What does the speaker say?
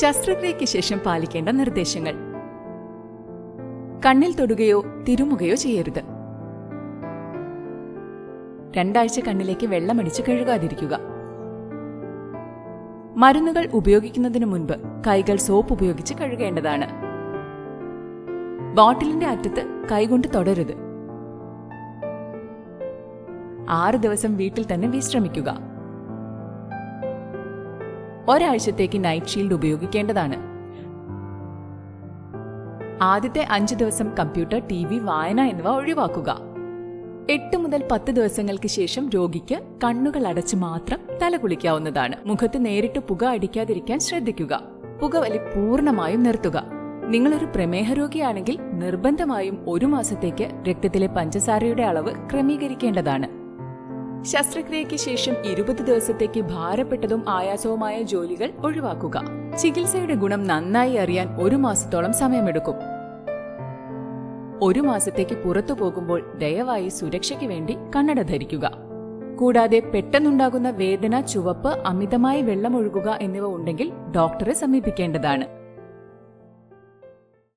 ശസ്ത്രക്രിയയ്ക്ക് ശേഷം പാലിക്കേണ്ട നിർദ്ദേശങ്ങൾ. കണ്ണിൽ തൊടുകയോ തിരുമുകയോ ചെയ്യരുത്. 2 ആഴ്ച കണ്ണിലേക്ക് വെള്ളമടിച്ച് കഴുകാതിരിക്കുക. മരുന്നുകൾ ഉപയോഗിക്കുന്നതിനു മുൻപ് കൈകൾ സോപ്പ് ഉപയോഗിച്ച് കഴുകേണ്ടതാണ്. ബോട്ടിലിന്റെ അറ്റത്ത് കൈകൊണ്ട് തൊടരുത്. 6 ദിവസം വീട്ടിൽ തന്നെ വിശ്രമിക്കുക. ഒരാഴ്ചത്തേക്ക് നൈറ്റ് ഷീൽഡ് ഉപയോഗിക്കേണ്ടതാണ്. ആദ്യത്തെ 5 ദിവസം കമ്പ്യൂട്ടർ, TV, വായന എന്നിവ ഒഴിവാക്കുക. 8 മുതൽ 10 ദിവസങ്ങൾക്ക് ശേഷം രോഗിക്ക് കണ്ണുകൾ അടച്ച് മാത്രം തല കുളിക്കാവുന്നതാണ്. മുഖത്ത് നേരിട്ട് പുക അടിക്കാതിരിക്കാൻ ശ്രദ്ധിക്കുക. പുകവലി പൂർണ്ണമായും നിർത്തുക. നിങ്ങളൊരു പ്രമേഹ രോഗിയാണെങ്കിൽ നിർബന്ധമായും 1 മാസത്തേക്ക് രക്തത്തിലെ പഞ്ചസാരയുടെ അളവ് ക്രമീകരിക്കേണ്ടതാണ്. ശസ്ത്രക്രിയയ്ക്ക് ശേഷം 20 ദിവസത്തേക്ക് ഭാരപ്പെട്ടതും ആയാസവുമായ ജോലികൾ ഒഴിവാക്കുക. ചികിത്സയുടെ ഗുണം നന്നായി അറിയാൻ 1 മാസത്തോളം സമയമെടുക്കും. 1 മാസത്തേക്ക് പുറത്തു പോകുമ്പോൾ ദയവായി സുരക്ഷയ്ക്ക് വേണ്ടി കണ്ണട ധരിക്കുക. കൂടാതെ പെട്ടെന്നുണ്ടാകുന്ന വേദന, ചുവപ്പ്, അമിതമായി വെള്ളമൊഴുകുക എന്നിവ ഉണ്ടെങ്കിൽ ഡോക്ടറെ സമീപിക്കേണ്ടതാണ്.